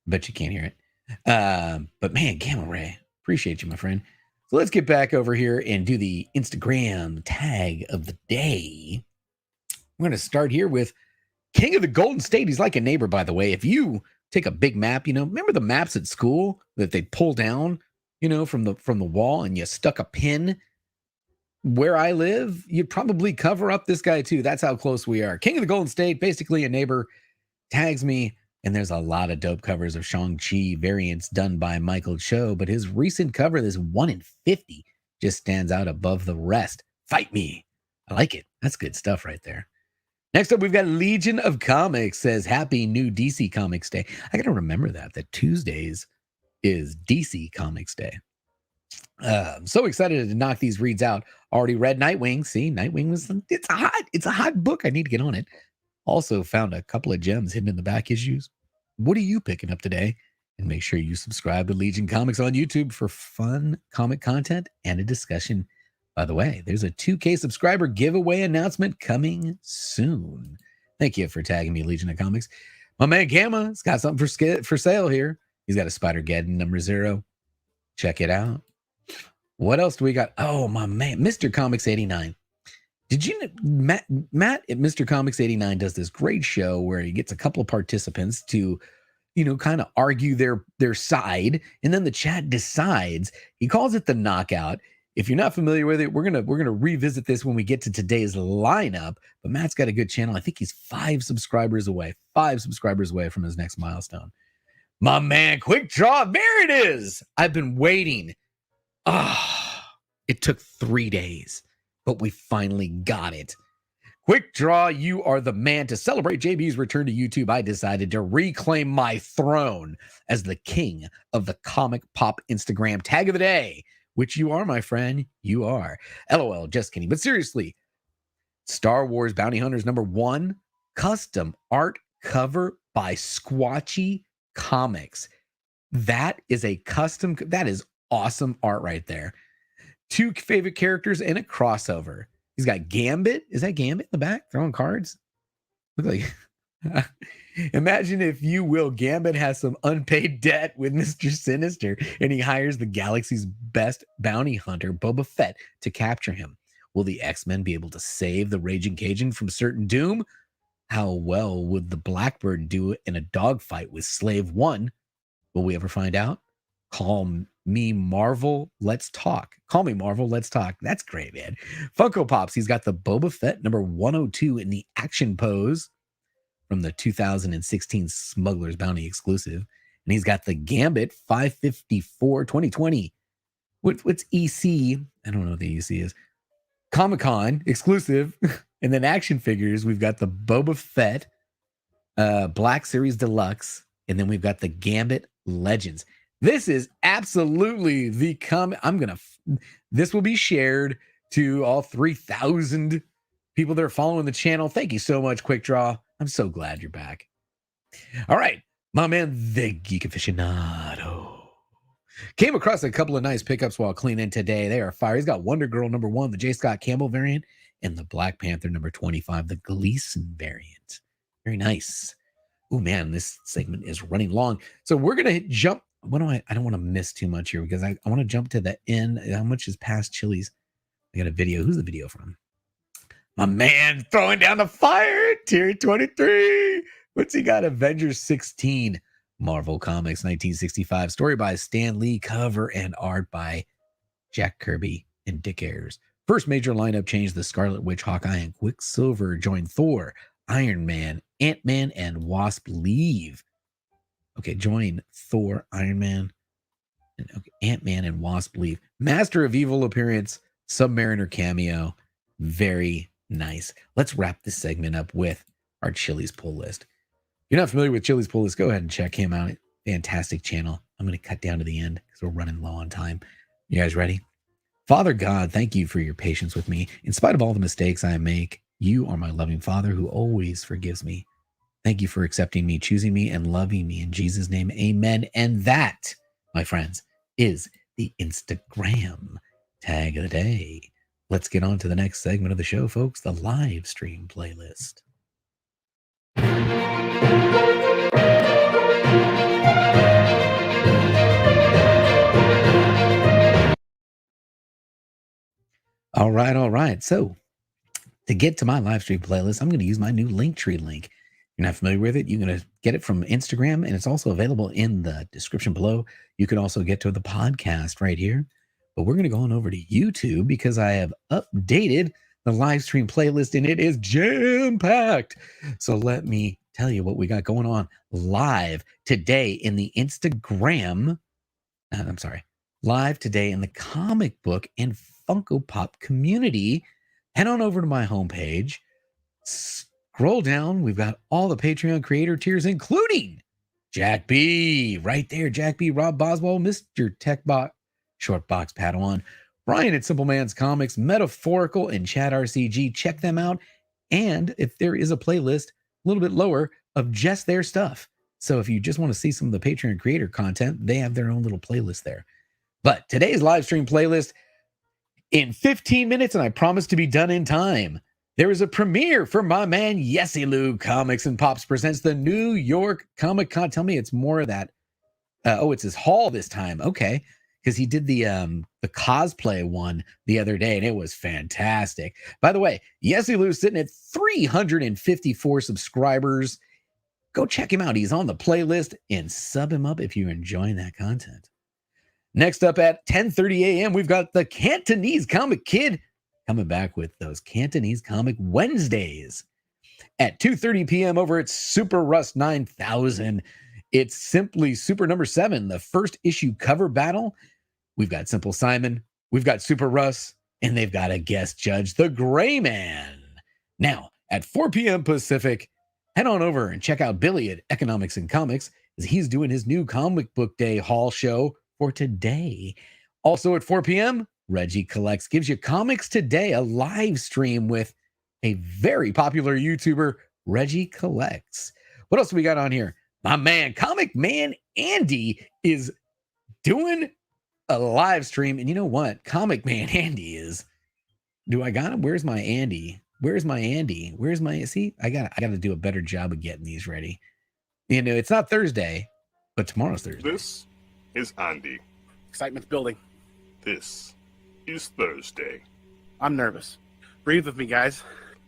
Bet you can't hear it. But man, Gamma Ray, appreciate you, my friend. So let's get back over here and do the Instagram tag of the day. We're going to start here with King of the Golden State. He's like a neighbor, by the way. If you take a big map, remember the maps at school that they pull down, from the wall, and you stuck a pin where I live, you'd probably cover up this guy too. That's how close we are. King of the Golden State, basically a neighbor, tags me. And there's a lot of dope covers of Shang-Chi variants done by Michael Cho, but his recent cover, this 1 in 50, just stands out above the rest. Fight me. I like it. That's good stuff right there. Next up, we've got Legion of Comics says, Happy New DC Comics Day. I got to remember that Tuesdays is DC Comics Day. I'm so excited to knock these reads out. Already read Nightwing. See, Nightwing it's a hot book. I need to get on it. Also found a couple of gems hidden in the back issues. What are you picking up today? And make sure you subscribe to Legion Comics on YouTube for fun comic content and a discussion. By the way, there's a 2K subscriber giveaway announcement coming soon. Thank you for tagging me, Legion of Comics. My man Gamma's got something for sale here. He's got a Spider-Geddon number 0. Check it out. What else do we got? Oh, my man, Mr. Comics 89. Did you know Matt at Mr. Comics 89 does this great show where he gets a couple of participants to, kind of argue their side, and then the chat decides. He calls it the knockout. If you're not familiar with it, we're gonna revisit this when we get to today's lineup. But Matt's got a good channel. I think he's 5 subscribers away from his next milestone. My man, Quick Draw, there it is. I've been waiting. It took 3 days. But we finally got it. Quick Draw, you are the man. To celebrate JB's return to YouTube, I decided to reclaim my throne as the king of the comic pop Instagram tag of the day, which you are, my friend. You are. LOL, just kidding. But seriously, Star Wars Bounty Hunters number 1, custom art cover by Squatchy Comics. That is awesome art right there. 2 favorite characters and a crossover. He's got Gambit. Is that Gambit in the back throwing cards? Look like. Imagine, if you will, Gambit has some unpaid debt with Mr. Sinister, and he hires the galaxy's best bounty hunter, Boba Fett, to capture him. Will the X-Men be able to save the Raging Cajun from certain doom? How well would the Blackbird do in a dogfight with Slave 1? Will we ever find out? Call me Marvel, let's talk. Call me Marvel, let's talk. That's great, man. Funko Pops, he's got the Boba Fett number 102 in the action pose from the 2016 Smuggler's Bounty exclusive. And he's got the Gambit 554 2020. What's EC? I don't know what the EC is. Comic-Con exclusive. And then action figures, we've got the Boba Fett Black Series Deluxe. And then we've got the Gambit Legends. This is absolutely the this will be shared to all 3,000 people that are following the channel. Thank you so much, Quick Draw. I'm so glad you're back. All right, my man, the Geek Aficionado, came across a couple of nice pickups while cleaning today. They are fire. He's got Wonder Girl number 1, the J. Scott Campbell variant, and the Black Panther number 25, the Gleason variant. Very nice. Oh man, this segment is running long. So we're going to jump. I don't want to miss too much here because I want to jump to the end. How much is past Chili's? I got a video. Who's the video from? My man throwing down the fire. Tier 23. What's he got? Avengers 16. Marvel Comics 1965. Story by Stan Lee. Cover and art by Jack Kirby and Dick Ayers. First major lineup change. The Scarlet Witch, Hawkeye, and Quicksilver join Thor, Iron Man, Ant-Man, and Wasp leave. Okay, join Thor, Iron Man, and Ant-Man and Wasp leave. Master of Evil appearance, Submariner cameo. Very nice. Let's wrap this segment up with our Chili's pull list. If you're not familiar with Chili's pull list, go ahead and check him out. Fantastic channel. I'm going to cut down to the end because we're running low on time. You guys ready? Father God, thank you for your patience with me. In spite of all the mistakes I make, you are my loving Father who always forgives me. Thank you for accepting me, choosing me, and loving me. In Jesus' name, amen. And that, my friends, is the Instagram tag of the day. Let's get on to the next segment of the show, folks, the live stream playlist. All right. So to get to my live stream playlist, I'm going to use my new Linktree link. You're not familiar with it, you're going to get it from Instagram, and it's also available in the description below. You can also get to the podcast right here. But we're going to go on over to YouTube because I have updated the live stream playlist, and it is jam-packed. So let me tell you what we got going on live today in the Instagram. Live today in the comic book and Funko Pop community. Head on over to my homepage. Scroll down. We've got all the Patreon creator tiers, including Jack B. Right there. Jack B, Robb Boswell, Mr. Techbot, Short Box Padawan, Brian at Simpleman's Comics, Metaphorical, and Chat RCG. Check them out. And if there is a playlist a little bit lower of just their stuff. So if you just want to see some of the Patreon creator content, they have their own little playlist there. But today's live stream playlist in 15 minutes, and I promise to be done in time. There is a premiere for my man Yesy Lou Comics and Pops presents the New York Comic Con. Tell me it's more of that. It's his haul this time. Okay, because he did the cosplay one the other day, and it was fantastic. By the way, Yesy Lou's sitting at 354 subscribers. Go check him out. He's on the playlist and sub him up if you're enjoying that content. Next up at 10:30 a.m., we've got the Cantonese Comic Kid coming back with those Cantonese Comic Wednesdays. At 2:30 p.m. over at Super Rust 9000, it's simply Super number 7, the first issue cover battle. We've got Simple Simon, we've got Super Russ, and they've got a guest judge, the Gray Man. Now, at 4 p.m. Pacific, head on over and check out Billy at Economics and Comics as he's doing his new comic book day haul show for today. Also at 4 p.m., Reggie Collects gives you Comics Today, a live stream with a very popular YouTuber, Reggie Collects. What else we got on here? My man, Comic Man Andy, is doing a live stream. And you know what? Comic Man Andy is. Do I got him? Where's my Andy? See, I gotta do a better job of getting these ready. You know, it's not Thursday, but tomorrow's Thursday. This is Andy. Excitement's building. This is Thursday. I'm nervous. Breathe with me, guys.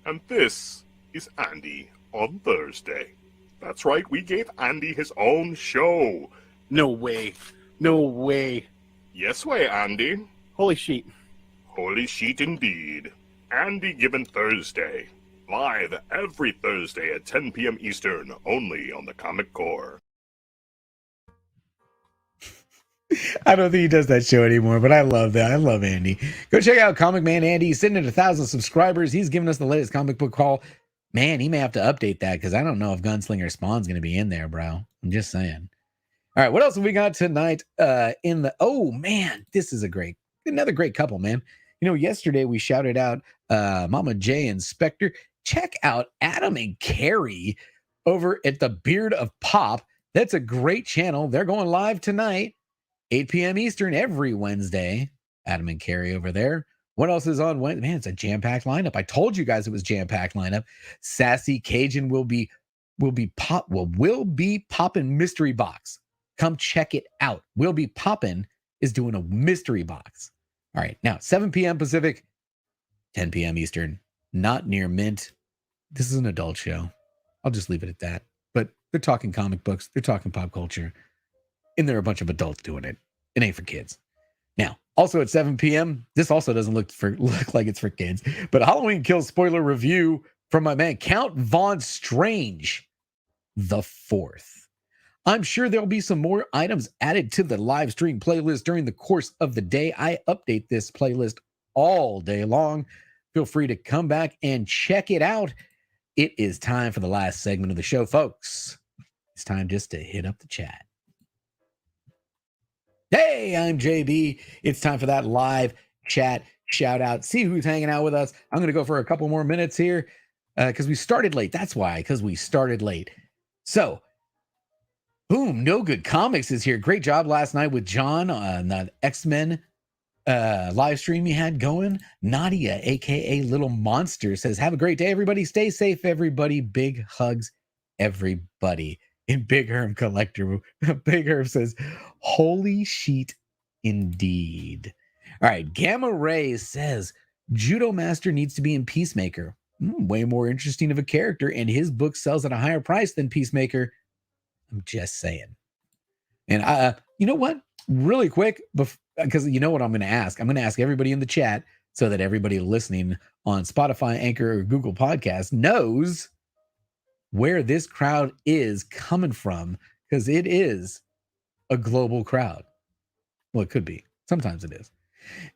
And this is Andy on Thursday. That's right, we gave Andy his own show. No way. No way. Yes way, Andy. Holy sheet. Holy sheet indeed. Andy Given Thursday. Live every Thursday at 10 p.m. Eastern, only on the Comic Core. I don't think he does that show anymore, but I love that. I love Andy. Go check out Comic Man Andy. He's sitting at 1,000 subscribers. He's giving us the latest comic book haul. Man, he may have to update that because I don't know if Gunslinger Spawn's going to be in there, bro. I'm just saying. All right, what else have we got tonight? Oh man, this is another great couple, man. You know, yesterday we shouted out Mama J and Spectre. Check out Adam and Carrie over at the Beard of Pop. That's a great channel. They're going live tonight. 8 p.m. Eastern every Wednesday. Adam and Carrie over there. What else is on Wednesday? Man, it's a jam-packed lineup. I told you guys it was jam-packed lineup. Sassy Cajun will be popping mystery box. Come check it out. Will Be Poppin' is doing a mystery box. All right, now 7 p.m. Pacific, 10 p.m. Eastern. Not Near Mint. This is an adult show. I'll just leave it at that. But they're talking comic books. They're talking pop culture. And there are a bunch of adults doing it. It ain't for kids. Now, also at 7 p.m., this also doesn't look like it's for kids, but Halloween Kills spoiler review from my man Count Von Strange the 4th. I'm sure there'll be some more items added to the live stream playlist during the course of the day. I update this playlist all day long. Feel free to come back and check it out. It is time for the last segment of the show, folks. It's time just to hit up the chat. Hey, I'm JB. It's time for that live chat shout out. See who's hanging out with us. I'm going to go for a couple more minutes here because we started late. That's why, because we started late. So, boom, No Good Comics is here. Great job last night with John on the X-Men live stream you had going. Nadia, aka Little Monster, says, have a great day, everybody. Stay safe, everybody. Big hugs, everybody. And Big Herm Collector, Big Herm says, holy sheet indeed. All right, Gamma Ray says, Judo Master needs to be in Peacemaker. Way more interesting of a character, and his book sells at a higher price than Peacemaker. I'm just saying. And you know what? Really quick, because you know what I'm going to ask? I'm going to ask everybody in the chat so that everybody listening on Spotify, Anchor, or Google Podcasts knows where this crowd is coming from, because it is a global crowd. Well, it could be. Sometimes it is.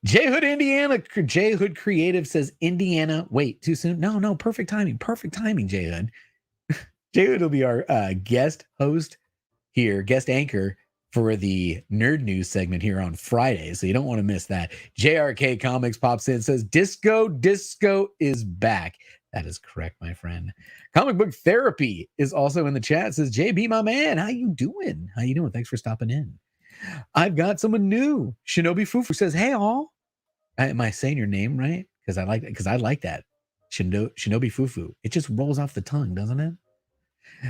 J Hood Indiana, J Hood Creative says Indiana. Wait, too soon? No, perfect timing. Perfect timing, J Hood. J Hood will be our guest host here, guest anchor for the Nerd News segment here on Friday, so you don't want to miss that. JRK Comics pops in, says Disco is back. That is correct, my friend. Comic Book Therapy is also in the chat. Says, JB, my man, how you doing? How you doing? Thanks for stopping in. I've got someone new. Shinobi Fufu says, hey, all. Am I saying your name right? Because I like that. Shinobi Fufu. It just rolls off the tongue, doesn't it?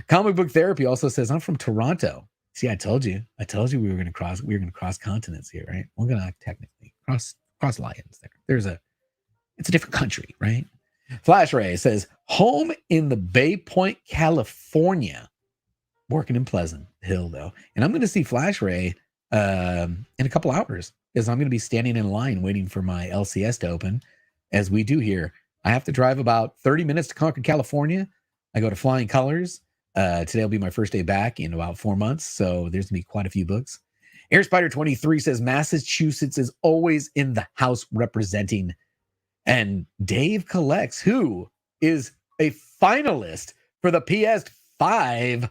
Comic Book Therapy also says, I'm from Toronto. See, I told you we were going to cross continents here, right? We're going to technically cross lions there. It's a different country, right? Flash Ray says, home in the Bay Point, California. Working in Pleasant Hill, though. And I'm going to see Flash Ray in a couple hours, because I'm going to be standing in line waiting for my LCS to open, as we do here. I have to drive about 30 minutes to Concord, California. I go to Flying Colors. Today will be my first day back in about 4 months, so there's going to be quite a few books. Air Spider 23 says, Massachusetts is always in the house representing. And Dave Collects, who is a finalist for the PS5,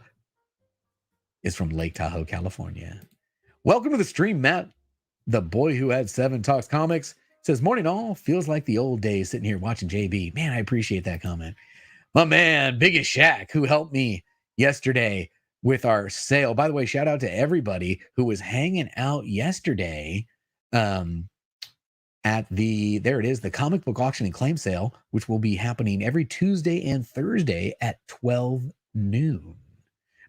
is from Lake Tahoe, California. Welcome to the stream, Matt. The boy who had 7 talks comics says, morning all, feels like the old days sitting here watching JB. Man, I appreciate that comment. My man, Biggest Shaq, who helped me yesterday with our sale. By the way, shout out to everybody who was hanging out yesterday at the comic book auction and claim sale, which will be happening every Tuesday and Thursday at 12 noon.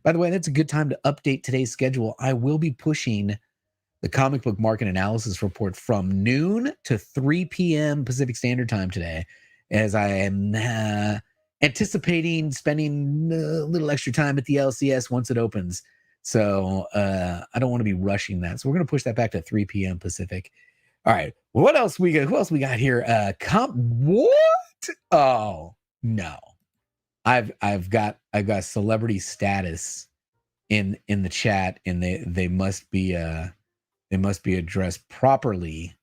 By the way, that's a good time to update today's schedule. I will be pushing the comic book market analysis report from noon to 3 p.m. Pacific Standard Time today, as I am anticipating spending a little extra time at the LCS once it opens. So I don't want to be rushing that. So we're going to push that back to 3 p.m. Pacific. All right. What else we got? Who else we got here? What? Oh, no. I've got celebrity status in the chat, and they must be addressed properly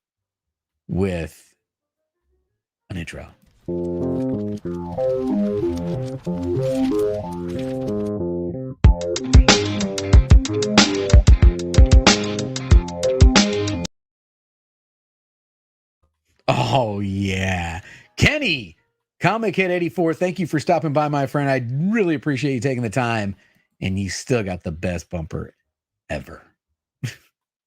with an intro. Oh yeah, Kenny, Comic Hit 84. Thank you for stopping by, my friend. I really appreciate you taking the time, and you still got the best bumper ever.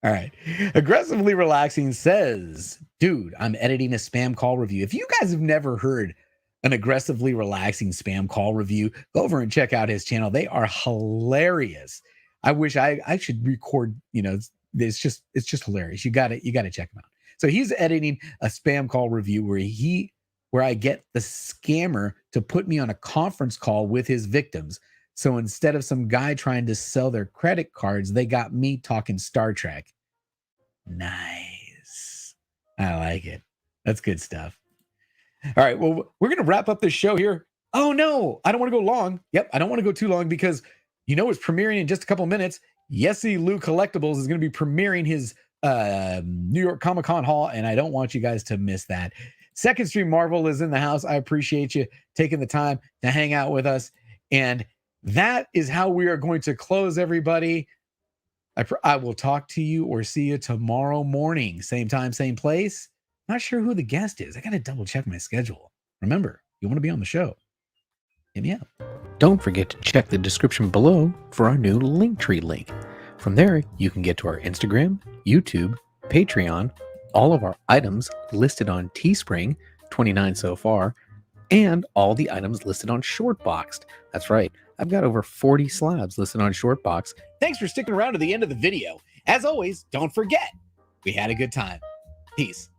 All right. Aggressively Relaxing says, dude, I'm editing a spam call review. If you guys have never heard an Aggressively Relaxing spam call review, go over and check out his channel. They are hilarious. I wish I should record, it's just hilarious. You got to check him out. So he's editing a spam call review where I get the scammer to put me on a conference call with his victims. So instead of some guy trying to sell their credit cards, they got me talking Star Trek. Nice. I like it. That's good stuff. All right. Well, we're going to wrap up this show here. Oh, no. I don't want to go long. Yep. I don't want to go too long because it's premiering in just a couple minutes. Yesy Lou Collectibles is going to be premiering his New York Comic-Con haul, and I don't want you guys to miss that. Second Stream Marvel is in the house. I appreciate you taking the time to hang out with us. And that is how we are going to close, everybody. I will talk to you or see you tomorrow morning. Same time, same place. Not sure who the guest is. I got to double check my schedule. Remember, you want to be on the show, hit me up. Don't forget to check the description below for our new Linktree link. From there, you can get to our Instagram, YouTube, Patreon, all of our items listed on TeeSpring, 29 so far, and all the items listed on Shortboxed. That's right, I've got over 40 slabs listed on Shortbox. Thanks for sticking around to the end of the video. As always, don't forget, we had a good time. Peace.